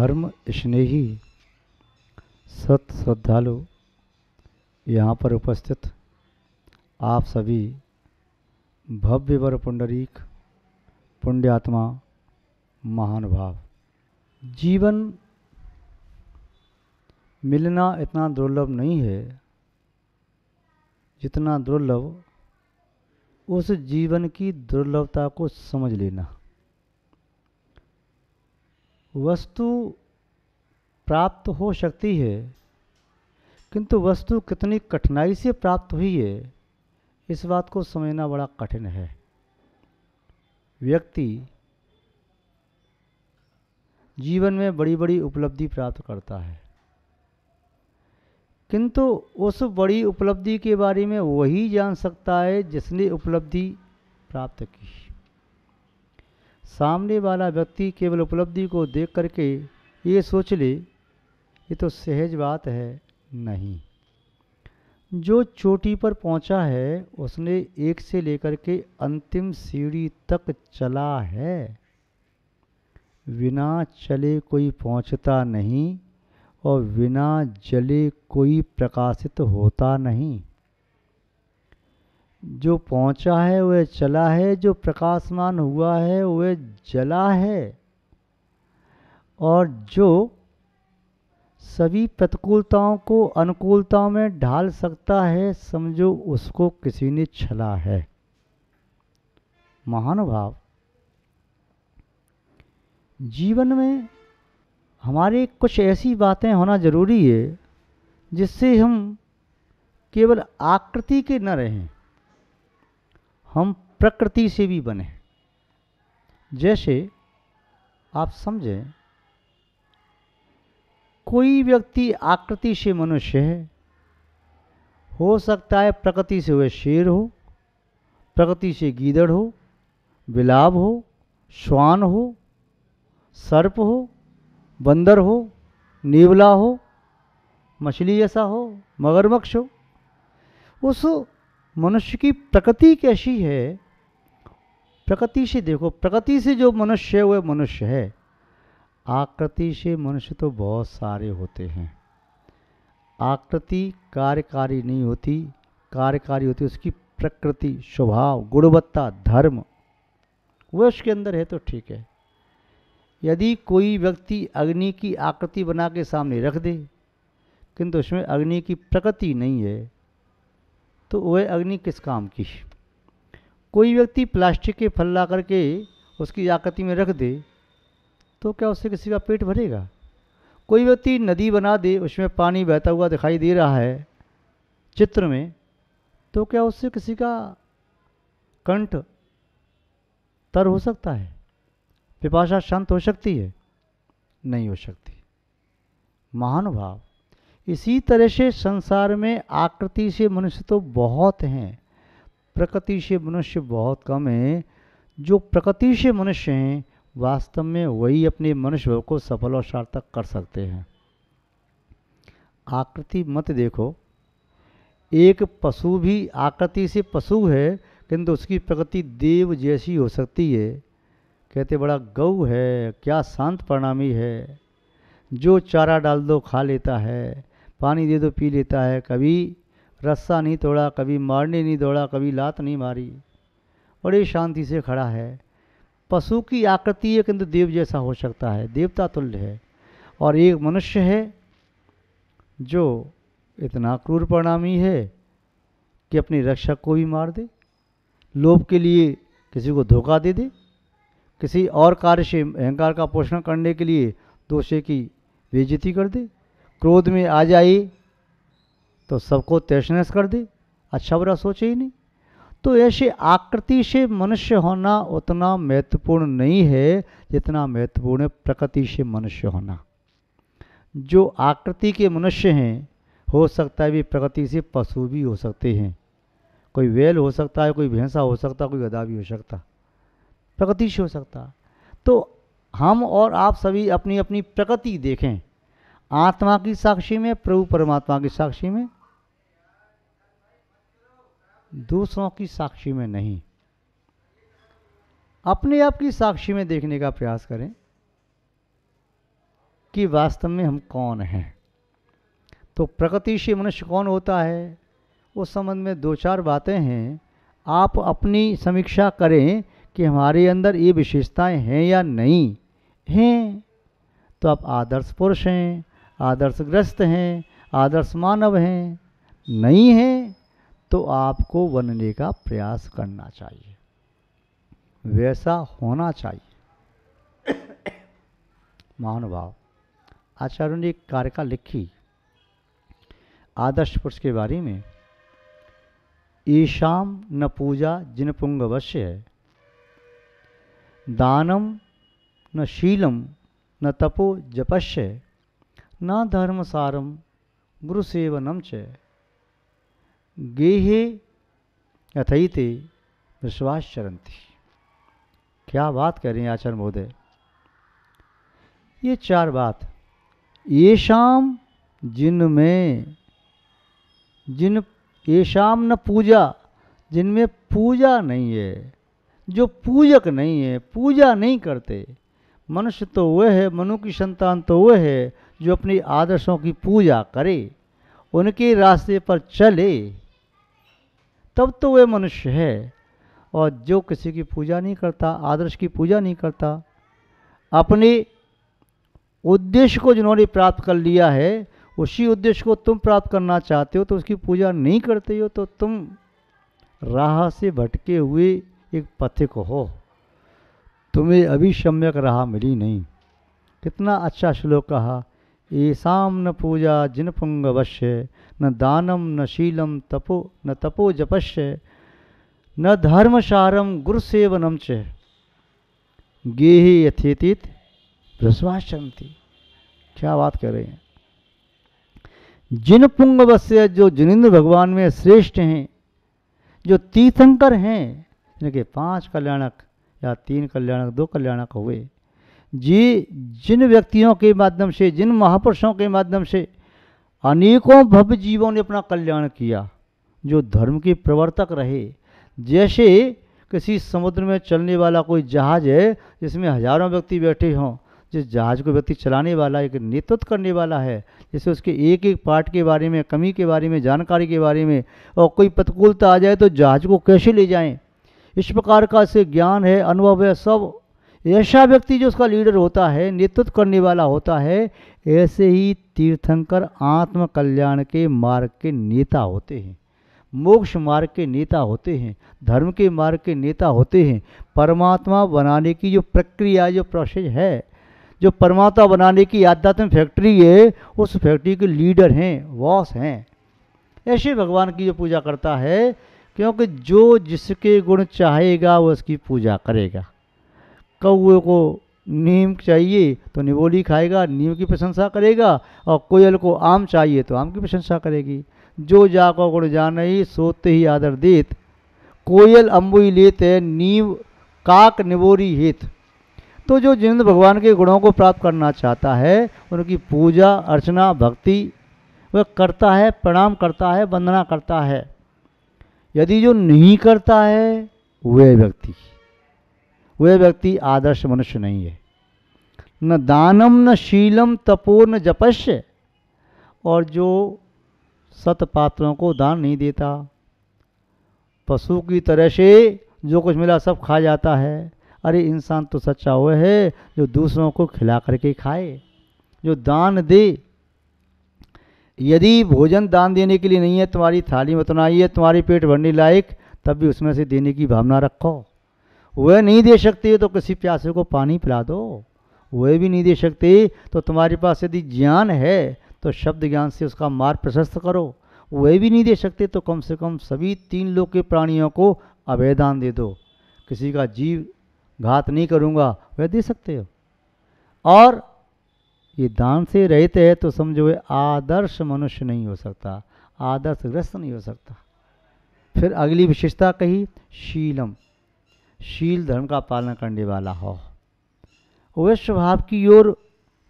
धर्म स्नेही सत श्रद्धालु यहाँ पर उपस्थित आप सभी भव्य वर पुंडरीक पुण्यात्मा महानुभाव, जीवन मिलना इतना दुर्लभ नहीं है जितना दुर्लभ उस जीवन की दुर्लभता को समझ लेना। वस्तु प्राप्त हो सकती है, किंतु वस्तु कितनी कठिनाई से प्राप्त हुई है इस बात को समझना बड़ा कठिन है। व्यक्ति जीवन में बड़ी बड़ी उपलब्धि प्राप्त करता है, किंतु उस बड़ी उपलब्धि के बारे में वही जान सकता है जिसने उपलब्धि प्राप्त की। सामने वाला व्यक्ति केवल उपलब्धि को देख करके ये सोच ले ये तो सहज बात है, नहीं। जो चोटी पर पहुंचा है उसने एक से लेकर के अंतिम सीढ़ी तक चला है। बिना चले कोई पहुंचता नहीं और बिना जले कोई प्रकाशित होता नहीं। जो पहुंचा है वह चला है, जो प्रकाशमान हुआ है वह जला है, और जो सभी प्रतिकूलताओं को अनुकूलताओं में ढाल सकता है समझो उसको किसी ने छला है। महानुभाव, जीवन में हमारे कुछ ऐसी बातें होना जरूरी है जिससे हम केवल आकृति के न रहें, हम प्रकृति से भी बने। जैसे आप समझें, कोई व्यक्ति आकृति से मनुष्य है, हो सकता है प्रकृति से वह शेर हो, प्रकृति से गीदड़ हो, बिलाव हो, श्वान हो, सर्प हो, बंदर हो, नेवला हो, मछली जैसा हो, मगरमच्छ हो। उस मनुष्य की प्रकृति कैसी है, प्रकृति से देखो। प्रकृति से जो मनुष्य है वह मनुष्य है। आकृति से मनुष्य तो बहुत सारे होते हैं। आकृति कार्यकारी नहीं होती, कार्यकारी होती उसकी प्रकृति, स्वभाव, गुणवत्ता, धर्म, वह उसके अंदर है तो ठीक है। यदि कोई व्यक्ति अग्नि की आकृति बना के सामने रख दे किंतु उसमें अग्नि की प्रकृति नहीं है तो वह अग्नि किस काम की। कोई व्यक्ति प्लास्टिक के फल ला करके उसकी आकृति में रख दे तो क्या उससे किसी का पेट भरेगा। कोई व्यक्ति नदी बना दे, उसमें पानी बहता हुआ दिखाई दे रहा है चित्र में, तो क्या उससे किसी का कंठ तर हो सकता है, पिपासा शांत हो सकती है? नहीं हो सकती। महानुभाव, इसी तरह से संसार में आकृति से मनुष्य तो बहुत हैं, प्रकृति से मनुष्य बहुत कम हैं। जो प्रकृति से मनुष्य हैं वास्तव में वही अपने मनुष्य भाव को सफल और सार्थक कर सकते हैं। आकृति मत देखो। एक पशु भी आकृति से पशु है किंतु उसकी प्रकृति देव जैसी हो सकती है। कहते बड़ा गौ है, क्या शांत परिणामी है, जो चारा डाल दो खा लेता है, पानी दे दो पी लेता है, कभी रस्सा नहीं तोड़ा, कभी मारने नहीं दौड़ा, कभी लात नहीं मारी, बड़ी शांति से खड़ा है। पशु की आकृति है किंतु देव जैसा हो सकता है, देवता तुल्य है। और एक मनुष्य है जो इतना क्रूर परिणामी है कि अपनी रक्षक को भी मार दे, लोभ के लिए किसी को धोखा दे दे, किसी और कार्य से अहंकार का पोषण करने के लिए दूसरे की बेइज्जती कर दे, क्रोध में आ जाए तो सबको तहस नहस कर दे, अच्छा बुरा सोचे ही नहीं। तो ऐसे आकृति से मनुष्य होना उतना महत्वपूर्ण नहीं है जितना महत्वपूर्ण है प्रकृति से मनुष्य होना। जो आकृति के मनुष्य हैं हो सकता है वे प्रकृति से पशु भी हो सकते हैं। कोई बैल हो सकता है, कोई भैंसा हो सकता है, कोई गधा भी हो सकता, प्रकृति से हो सकता। तो हम और आप सभी अपनी अपनी प्रकृति देखें, आत्मा की साक्षी में, प्रभु परमात्मा की साक्षी में, दूसरों की साक्षी में नहीं। अपने आप की साक्षी में देखने का प्रयास करें कि वास्तव में हम कौन हैं। तो प्रकृति से मनुष्य कौन होता है, उस संबंध में 2-4 बातें हैं। आप अपनी समीक्षा करें कि हमारे अंदर ये विशेषताएं हैं या नहीं हैं। तो आप आदर्श पुरुष हैं, आदर्शग्रस्त हैं, आदर्श मानव हैं। नहीं हैं तो आपको बनने का प्रयास करना चाहिए, वैसा होना चाहिए। महानुभाव, आचार्यों ने एक कारिका लिखी आदर्श पुरुष के बारे में। ईशाम न पूजा जिन पुंगवश्य है, दानम न शीलम न तपो जपश्य, न धर्मसारम गुरु सेवनम च, गेहे यथैते विश्वास चरंती। क्या बात कह रहे हैं आचार्य महोदय। ये 4 बात, येषाम जिनमें, जिन येषाम न पूजा, जिनमें पूजा नहीं है, जो पूजक नहीं है, पूजा नहीं करते। मनुष्य तो वह है, मनु की संतान तो वह है जो अपनी आदर्शों की पूजा करे, उनके रास्ते पर चले, तब तो वह मनुष्य है। और जो किसी की पूजा नहीं करता, आदर्श की पूजा नहीं करता, अपने उद्देश्य को जिन्होंने प्राप्त कर लिया है, उसी उद्देश्य को तुम प्राप्त करना चाहते हो तो उसकी पूजा नहीं करते हो, तो तुम राह से भटके हुए एक पथिक हो, तुम्हें अभी सम्यक राह मिली नहीं। कितना अच्छा श्लोक कहा। येषाम न पूजा जिन पुंगवश्य, न दानम न शीलम न तपो जपश्य, न धर्मसारम गुरु सेवनम च, गेहे यथेतित भ्रष्वाचरन्ति। क्या बात कर रहे हैं। जिन पुंगवश्य, जो जिनेंद्र भगवान में श्रेष्ठ हैं, जो तीर्थंकर हैं, जिनके 5 कल्याणक या 3 कल्याणक 2 कल्याणक हुए, जी जिन व्यक्तियों के माध्यम से, जिन महापुरुषों के माध्यम से अनेकों भव्य जीवों ने अपना कल्याण किया, जो धर्म के प्रवर्तक रहे। जैसे किसी समुद्र में चलने वाला कोई जहाज है जिसमें हजारों व्यक्ति बैठे हों, जिस जहाज को व्यक्ति चलाने वाला एक नेतृत्व करने वाला है, जैसे उसके एक एक पार्ट के बारे में, कमी के बारे में, जानकारी के बारे में, और कोई प्रतिकूलता आ जाए तो जहाज को कैसे ले जाएं, इस प्रकार का से ज्ञान है, अनुभव है, सब ऐसा व्यक्ति जो उसका लीडर होता है, नेतृत्व करने वाला होता है। ऐसे ही तीर्थंकर आत्म कल्याण के मार्ग के नेता होते हैं, मोक्ष मार्ग के नेता होते हैं, धर्म के मार्ग के नेता होते हैं। परमात्मा बनाने की जो प्रक्रिया, जो प्रोसेस है, जो परमात्मा बनाने की आध्यात्मिक फैक्ट्री है, उस फैक्ट्री के लीडर हैं, बॉस हैं। ऐसे भगवान की जो पूजा करता है, क्योंकि जो जिसके गुण चाहेगा वो उसकी पूजा करेगा। कौवे को नीम चाहिए तो निबोली खाएगा, नीम की प्रशंसा करेगा, और कोयल को आम चाहिए तो आम की प्रशंसा करेगी। जो जाको गुण जानई सोते ही आदर देत, कोयल अम्बुई लेत है नीम काक निबोरी हेत। तो जो जिनेंद्र भगवान के गुणों को प्राप्त करना चाहता है, उनकी पूजा अर्चना भक्ति वह करता है, प्रणाम करता है, वंदना करता है। यदि जो नहीं करता है, वह व्यक्ति आदर्श मनुष्य नहीं है। न दानम न शीलम तपो न जपश्य, और जो सतपात्रों को दान नहीं देता, पशु की तरह से जो कुछ मिला सब खा जाता है। अरे इंसान तो सच्चा वह है जो दूसरों को खिला करके खाए, जो दान दे। यदि भोजन दान देने के लिए नहीं है, तुम्हारी थाली में उतना ही है, तुम्हारी पेट भरने लायक, तब भी उसमें से देने की भावना रखो। वह नहीं दे सकते तो किसी प्यासे को पानी पिला दो। वह भी नहीं दे सकते तो तुम्हारे पास यदि ज्ञान है तो शब्द ज्ञान से उसका मार्ग प्रशस्त करो। वह भी नहीं दे सकते तो कम से कम सभी 3 लोक के प्राणियों को अभयदान दे दो। किसी का जीव घात नहीं करूँगा, वह दे सकते हो। और ये दान से रहित है तो समझो आदर्श मनुष्य नहीं हो सकता, आदर्शग्रस्त नहीं हो सकता। फिर अगली विशेषता कही शीलम, शील धर्म का पालन करने वाला हो, वह स्वभाव की ओर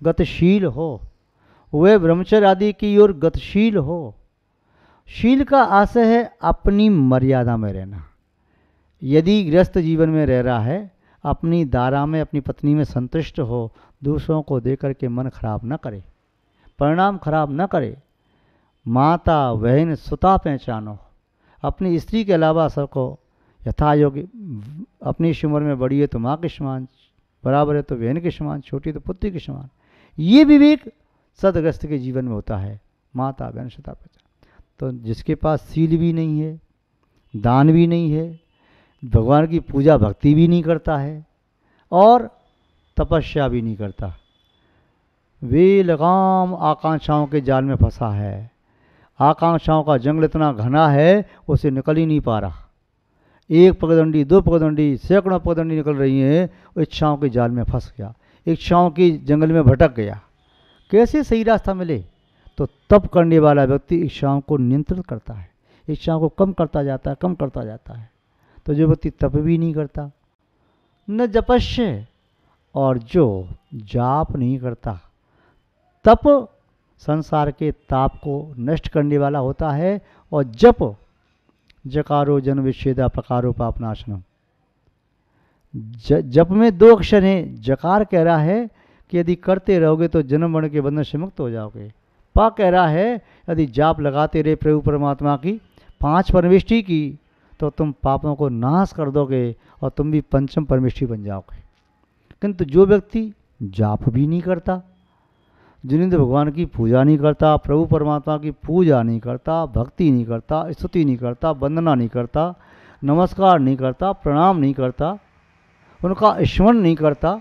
गतिशील हो, वह ब्रह्मचर्य आदि की ओर गतिशील हो। शील का आशय है अपनी मर्यादा में रहना। यदि गृहस्थ जीवन में रह रहा है, अपनी दारा में अपनी पत्नी में संतुष्ट हो, दूसरों को दे करके मन खराब न करे, परिणाम खराब न करे। माता बहन सुता पहचानो, अपनी स्त्री के अलावा सबको यथा योग्य, अपनी इस उम्र में बड़ी है तो माँ के समान, बराबर है तो बहन के समान, छोटी तो पुत्री के समान। ये विवेक सदग्रस्त के जीवन में होता है। माता बहन सुता पहचानो। तो जिसके पास सील भी नहीं है, दान भी नहीं है, भगवान की पूजा भक्ति भी नहीं करता है और तपस्या भी नहीं करता, वे लगाम आकांक्षाओं के जाल में फंसा है। आकांक्षाओं का जंगल इतना घना है उसे निकल ही नहीं पा रहा। एक पगडंडी, दो पगडंडी, सैकड़ों पगडंडी निकल रही हैं, वो इच्छाओं के जाल में फंस गया, इच्छाओं की जंगल में भटक गया। कैसे सही रास्ता मिले? तो तप करने वाला व्यक्ति इच्छाओं को नियंत्रित करता है, इच्छाओं को कम करता जाता है, कम करता जाता है। तो जो व्यक्ति तप भी नहीं करता, न जपस्य, और जो जाप नहीं करता, तप संसार के ताप को नष्ट करने वाला होता है, और जप जकारो जन विच्छेदा प्रकारो पापनाशनम। जप में दो अक्षर हैं। जकार कह रहा है कि यदि करते रहोगे तो जन्म मरण के बंधन से मुक्त हो जाओगे। पा कह रहा है यदि जाप लगाते रहे प्रभु परमात्मा की 5 परमेष्ठी की, तो तुम पापों को नाश कर दोगे और तुम भी पंचम परमेष्ठी बन जाओगे। किंतु जो व्यक्ति जाप भी नहीं करता, जिन्हें भगवान की पूजा नहीं करता, प्रभु परमात्मा की पूजा नहीं करता, भक्ति नहीं करता, स्तुति नहीं करता, वंदना नहीं करता, नमस्कार नहीं करता, प्रणाम नहीं करता, उनका स्मरण नहीं करता,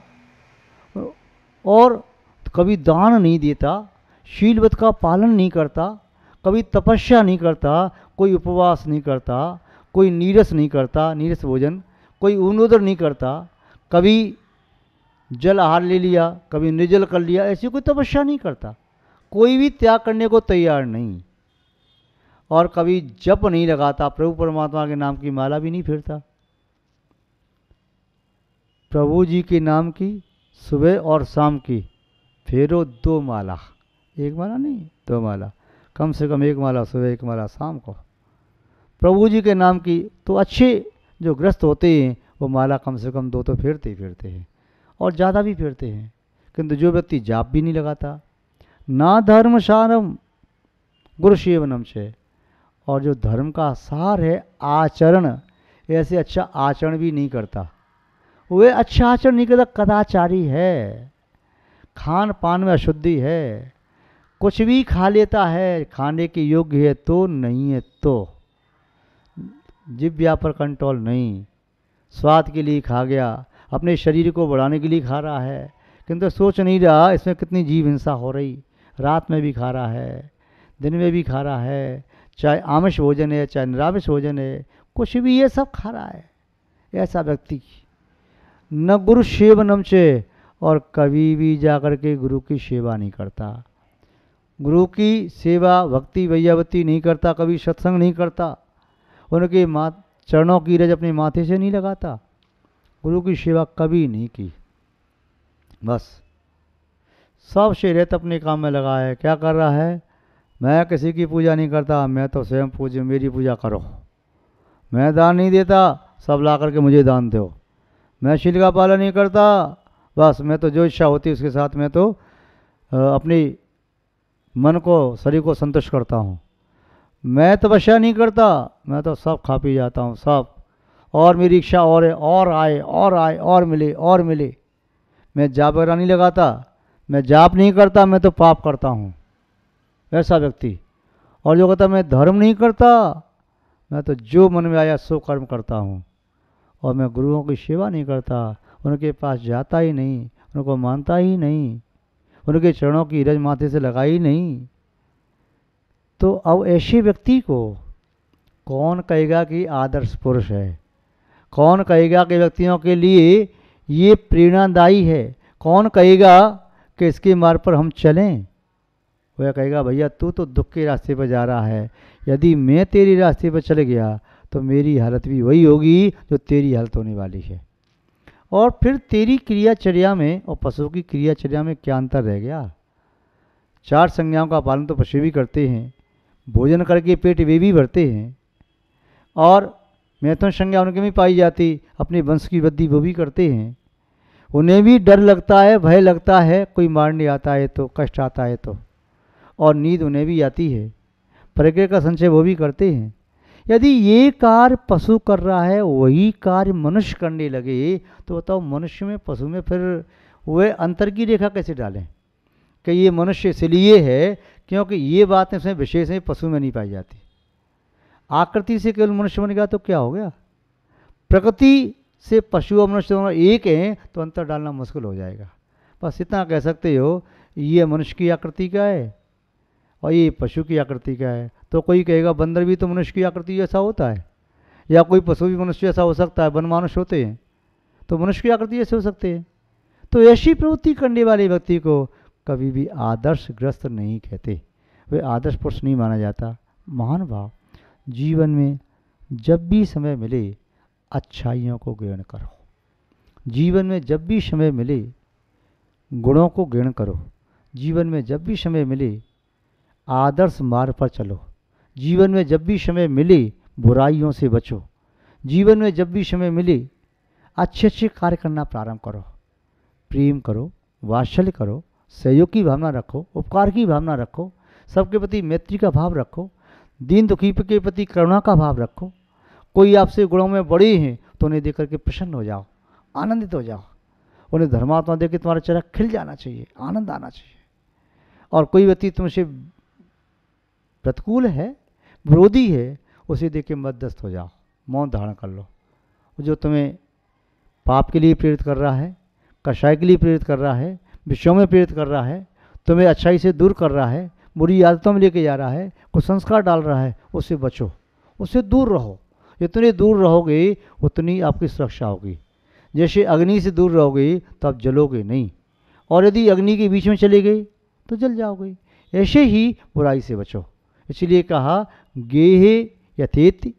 और कभी दान नहीं देता, शीलवत का पालन नहीं करता, कभी तपस्या नहीं करता, कोई उपवास नहीं करता, कोई नीरस नहीं करता, नीरस भोजन, कोई ऊनोदर नहीं करता, कभी जल आहार ले लिया, कभी निर्जल कर लिया, ऐसी कोई तपस्या नहीं करता, कोई भी त्याग करने को तैयार नहीं, और कभी जप नहीं लगाता, प्रभु परमात्मा के नाम की माला भी नहीं फेरता। प्रभु जी के नाम की सुबह और शाम की फेरो 2 माला, 1 माला नहीं 2 माला, कम से कम 1 माला सुबह, 1 माला शाम को। प्रभु जी के नाम की तो अच्छे जो ग्रस्त होते हैं वो माला कम से कम 2 तो फेरते ही फेरते हैं, और ज़्यादा भी फेरते हैं। किंतु जो व्यक्ति जाप भी नहीं लगाता, ना धर्म सारम गुरु सेवनम से, और जो धर्म का सार है आचरण, ऐसे अच्छा आचरण भी नहीं करता, वे अच्छा आचरण नहीं करता, कदाचारी है, खान पान में अशुद्धि है, कुछ भी खा लेता है, खाने के योग्य है तो नहीं है तो, जिह्वा पर कंट्रोल नहीं, स्वाद के लिए खा गया, अपने शरीर को बढ़ाने के लिए खा रहा है, किंतु सोच नहीं रहा इसमें कितनी जीव हिंसा हो रही। रात में भी खा रहा है, दिन में भी खा रहा है, चाहे आमिष भोजन है चाहे निरामिष भोजन है, कुछ भी ये सब खा रहा है। ऐसा व्यक्ति न गुरु सेवनम से, और कभी भी जाकर के गुरु की सेवा नहीं करता, गुरु की सेवा भक्ति वैयावती नहीं करता, कभी सत्संग नहीं करता, उनके चरणों की रज अपने माथे से नहीं लगाता, गुरु की सेवा कभी नहीं की। बस सब से रहता अपने काम में लगा है। क्या कर रहा है? मैं किसी की पूजा नहीं करता, मैं तो स्वयं पूज्य, मेरी पूजा करो। मैं दान नहीं देता, सब ला करके मुझे दान दो। मैं शील का पालन नहीं करता, बस मैं तो जो इच्छा होती है उसके साथ मैं तो अपनी मन को, शरीर को संतुष्ट करता हूँ। मैं तपस्या नहीं करता, मैं तो सब खा पी जाता हूँ सब, और मेरी इच्छा और है, और आए और आए और मिले और मिले। मैं जाप वगैरह नहीं लगाता, मैं जाप नहीं करता, मैं तो पाप करता हूँ, ऐसा व्यक्ति। और जो कहता मैं धर्म नहीं करता, मैं तो जो मन में आया सो कर्म करता हूँ, और मैं गुरुओं की सेवा नहीं करता, उनके पास जाता ही नहीं, उनको मानता ही नहीं, उनके चरणों की रज माथे से लगाई नहीं। तो अब ऐसे व्यक्ति को कौन कहेगा कि आदर्श पुरुष है? कौन कहेगा कि व्यक्तियों के लिए ये प्रेरणादायी है? कौन कहेगा कि इसके मार्ग पर हम चलें? वह कहेगा भैया तू तो दुख के रास्ते पर जा रहा है, यदि मैं तेरी रास्ते पर चले गया तो मेरी हालत भी वही होगी जो तेरी हालत होने वाली है। और फिर तेरी क्रियाचर्या में और पशु की क्रियाचर्या में क्या अंतर रह गया? 4 संज्ञाओं का पालन तो पशु भी करते हैं, भोजन करके पेट वे भी भरते हैं, और मैथुन संज्ञा उनके में पाई जाती, अपने वंश की वृद्धि वो भी करते हैं। उन्हें भी डर लगता है, भय लगता है, कोई मारने आता है तो, कष्ट आता है तो, और नींद उन्हें भी आती है, प्रज्ञा का संचय वो भी करते हैं। यदि ये कार्य पशु कर रहा है वही कार्य मनुष्य करने लगे तो बताओ मनुष्य में पशु में फिर वह अंतर की रेखा कैसे डालें कि ये मनुष्य इसलिए है क्योंकि ये बातें उसमें विशेष हैं, पशु में नहीं पाई जाती। आकृति से केवल मनुष्य बन गया तो क्या हो गया? प्रकृति से पशु और मनुष्य दोनों एक हैं तो अंतर डालना मुश्किल हो जाएगा। बस इतना कह सकते हो ये मनुष्य की आकृति का है और ये पशु की आकृति का है। तो कोई कहेगा बंदर भी तो मनुष्य की आकृति जैसा होता है, या कोई पशु भी मनुष्य जैसा हो सकता है, वन मानुष होते हैं तो मनुष्य की आकृति जैसे हो सकते हैं। तो ऐसी प्रवृत्ति करने वाले व्यक्ति को कभी भी आदर्शग्रस्त नहीं कहते, वे आदर्श पुरुष नहीं माना जाता। महान भाव, जीवन में जब भी समय मिले अच्छाइयों को ग्रहण करो, जीवन में जब भी समय मिले गुणों को ग्रहण करो, जीवन में जब भी समय मिले आदर्श मार्ग पर चलो, जीवन में जब भी समय मिले बुराइयों से बचो, जीवन में जब भी समय मिले अच्छे अच्छे कार्य करना प्रारंभ करो, प्रेम करो, वात्सल्य करो, सहयोग की भावना रखो, उपकार की भावना रखो, सबके प्रति मैत्री का भाव रखो, दीन दुखी के प्रति करुणा का भाव रखो। कोई आपसे गुणों में बड़े हैं तो उन्हें देख करके प्रसन्न हो जाओ, आनंदित हो जाओ, उन्हें धर्मात्मा देख के तुम्हारा चेहरा खिल जाना चाहिए, आनंद आना चाहिए। और कोई व्यक्ति तुमसे प्रतिकूल है, विरोधी है, उसे देख के मध्यस्थ हो जाओ, मौन धारण कर लो। जो तुम्हें पाप के लिए प्रेरित कर रहा है, कषाय के लिए प्रेरित कर रहा है, विषयों में प्रेरित कर रहा है, तुम्हें अच्छाई से दूर कर रहा है, बुरी आदतों में लेके जा रहा है, कुछ संस्कार डाल रहा है, उससे बचो, उससे दूर रहो। जितने दूर रहोगे उतनी आपकी सुरक्षा होगी। जैसे अग्नि से दूर रहोगे तो आप जलोगे नहीं, और यदि अग्नि के बीच में चले गए तो जल जाओगे। ऐसे ही बुराई से बचो। इसलिए कहा गेहे यथेति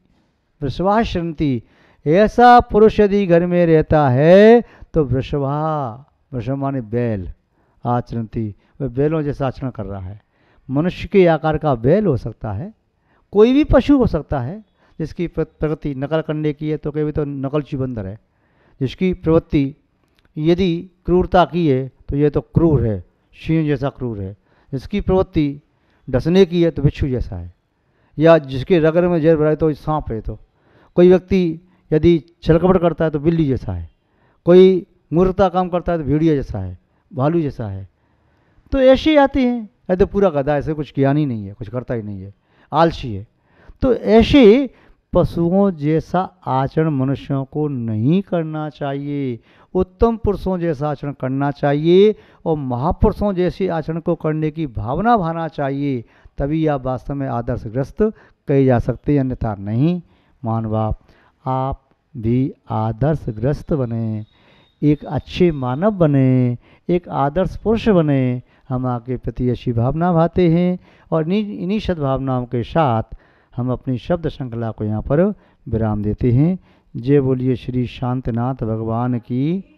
वृषभाशंति, ऐसा पुरुष यदि घर में रहता है तो वृषभ माने बैल, आचरणती, वह बैलों जैसा आचरण कर रहा है। मनुष्य के आकार का बैल हो सकता है, कोई भी पशु हो सकता है जिसकी प्रवृत्ति नकल करने की है तो कभी तो नकलची बंदर है। जिसकी प्रवृत्ति यदि क्रूरता की है तो यह तो क्रूर है, सिंह जैसा क्रूर है। जिसकी प्रवृत्ति डसने की है तो बिच्छू जैसा है, या जिसके रगर में जहर भरा है तो सांप है। तो कोई व्यक्ति यदि छलकपट करता है तो बिल्ली जैसा है, कोई मूर्खता काम करता है तो भेड़िया जैसा है, भालू जैसा है। तो ऐसे आते हैं, ऐसे तो पूरा गधा, ऐसे कुछ ज्ञान ही नहीं है, कुछ करता ही नहीं है, आलसी है। तो ऐसे पशुओं जैसा आचरण मनुष्यों को नहीं करना चाहिए, उत्तम पुरुषों जैसा आचरण करना चाहिए और महापुरुषों जैसे आचरण को करने की भावना भाना चाहिए। तभी आप वास्तव में आदर्शग्रस्त कहे जा सकते हैं, अन्यथा नहीं। मानव आप भी आदर्शग्रस्त बने, एक अच्छे मानव बने, एक आदर्श पुरुष बने। हम आपके प्रति ऐसी भावना भाते हैं और इन्हीं सद्भावनाओं के साथ हम अपनी शब्द श्रृंखला को यहाँ पर विराम देते हैं। जय बोलिए श्री शांतनाथ भगवान की।